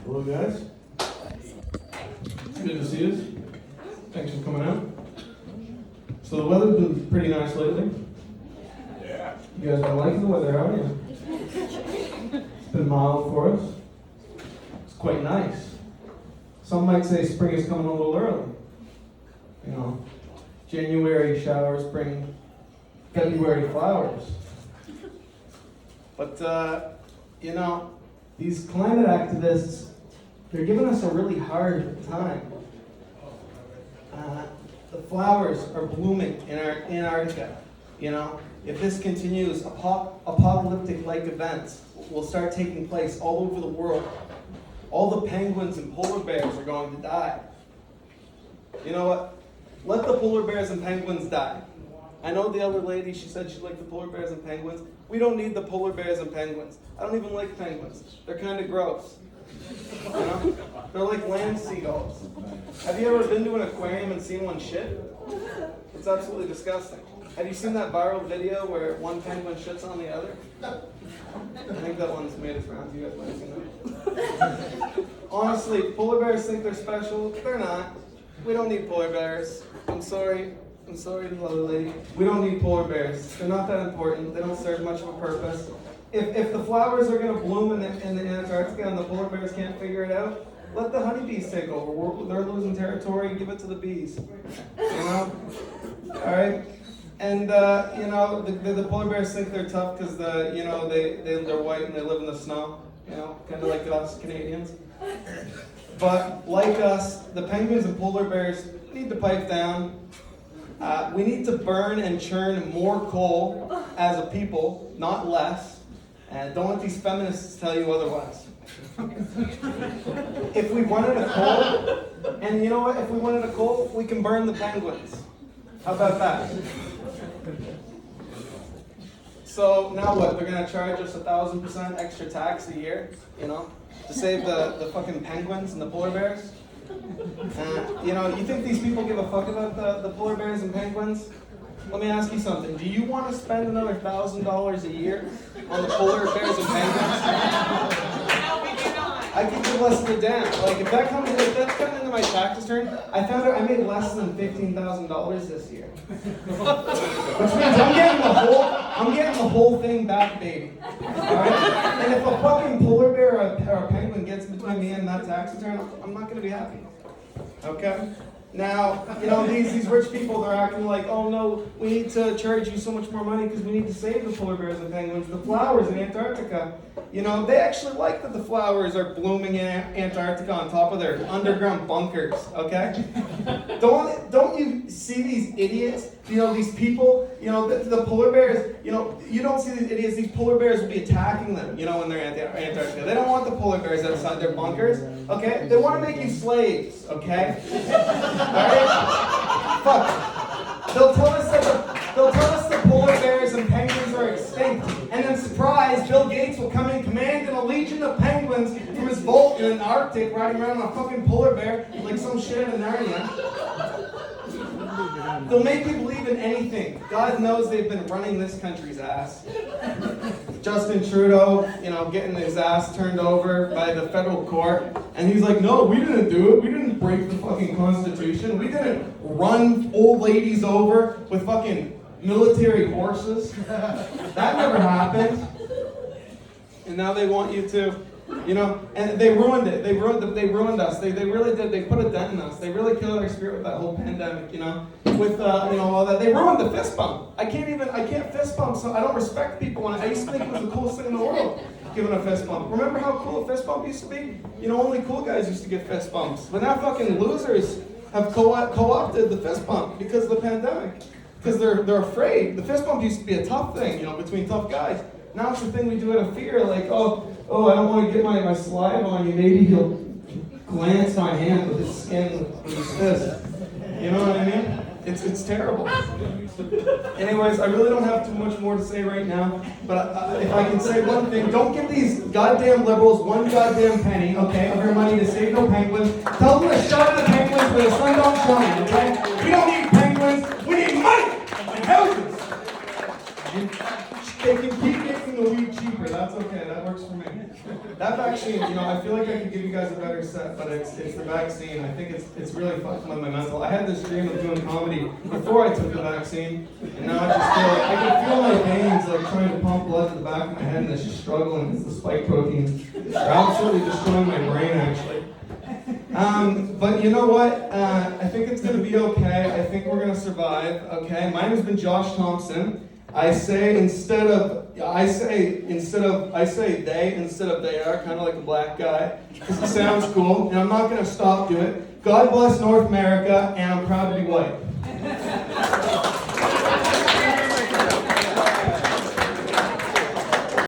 Hello guys. Good to see you. Thanks for coming out. So the weather's been pretty nice lately. Yeah. You guys been liking the weather, haven't you? It's been mild for us. It's quite nice. Some might say spring is coming a little early. You know, January showers bring February flowers. But, you know, these climate activists, they're giving us a really hard time. The flowers are blooming in Antarctica. You know, if this continues, apocalyptic-like events will start taking place all over the world. All the penguins and polar bears are going to die. You know what? Let the polar bears and penguins die. I know the other lady, she said she liked the polar bears and penguins. We don't need the polar bears and penguins. I don't even like penguins. They're kind of gross. You know? They're like land seagulls. Have you ever been to an aquarium and seen one shit? It's absolutely disgusting. Have you seen that viral video where one penguin shits on the other? I think that one's made its rounds. You guys might have seen that. Honestly, polar bears think they're special. They're not. We don't need polar bears. I'm sorry, little lady. We don't need polar bears. They're not that important. They don't serve much of a purpose. If the flowers are going to bloom in the Antarctica and the polar bears can't figure it out, let the honeybees take over. They're losing territory. Give it to the bees. You know? All right? And, you know, the polar bears think they're tough because, you know, they're white and they live in the snow. You know, kind of like us Canadians. But like us, the penguins and polar bears need to pipe down. We need to burn and churn more coal as a people, not less. And don't let these feminists tell you otherwise. If we wanted a coal, and you know what? If we wanted a coal, we can burn the penguins. How about that? So now what? They're gonna charge us 1,000% extra tax a year, you know, to save the fucking penguins and the polar bears. You know, you think these people give a fuck about the polar bears and penguins? Let me ask you something. Do you want to spend another $1,000 a year on the polar bears and penguins? I could give less than a damn. Like if that's coming into my tax return, I found out I made less than $15,000 this year. Which means I'm getting the whole thing back, baby. Alright? And if a fucking polar bear or a penguin gets between me and that tax return, I'm not gonna be happy. Okay? Now, you know, these rich people, they're acting like, oh no, we need to charge you so much more money because we need to save the polar bears and penguins, the flowers in Antarctica. You know, they actually like that the flowers are blooming in Antarctica on top of their underground bunkers, okay? Don't you see these idiots? You know, these people, you know, the polar bears, you know, you don't see these idiots, these polar bears will be attacking them, you know, when they're in Antarctica. They don't want the polar bears outside their bunkers, okay? They want to make you slaves, okay? Alright? Fuck. They'll tell us the polar bears and penguins are extinct, and then surprise, Bill Gates will come in, command a legion of penguins from his vault in the Arctic, riding around on a fucking polar bear like some shit in Narnia. They'll make you believe in anything. God knows they've been running this country's ass. Justin Trudeau, you know, getting his ass turned over by the federal court. And he's like, no, we didn't do it. We didn't break the fucking Constitution. We didn't run old ladies over with fucking military horses. That never happened. And now they want you to, you know, and they ruined it. They ruined us. They really did. They put a dent in us. They really killed our spirit with that whole pandemic, you know, with, you know, all that. They ruined the fist bump. I can't fist bump, so I don't respect people. And I used to think it was the coolest thing in the world, giving a fist bump. Remember how cool a fist bump used to be? You know, only cool guys used to get fist bumps. But now fucking losers have co-opted the fist bump because of the pandemic. Because they're afraid. The fist bump used to be a tough thing, you know, between tough guys. Now it's the thing we do out of fear, like, oh, I don't want to get my saliva on you. Maybe he'll glance my hand with his skin with his fist. You know what I mean? It's terrible. Anyways, I really don't have too much more to say right now, but if I can say one thing, don't give these goddamn liberals one goddamn penny, okay, of your money to save no penguins. Tell them to shove the penguins where the sun don't shine, okay? We don't need penguins, we need money and houses. They can keep making the weed cheaper, that's okay, that works for me. that vaccine, you know, I feel like I could give you guys a better set, but it's the vaccine. I think it's really fucking with my mental. I had this dream of doing comedy before I took the vaccine, and now I just feel like I can feel my veins like trying to pump blood to the back of my head, and it's just struggling because the spike proteins are absolutely destroying my brain, actually. But you know what? I think it's gonna be okay. I think we're gonna survive. Okay. My name has been Josh Thompson. I say they instead of they are, kind of like a black guy, because it sounds cool, and I'm not going to stop doing it. God bless North America, and I'm proud to be white.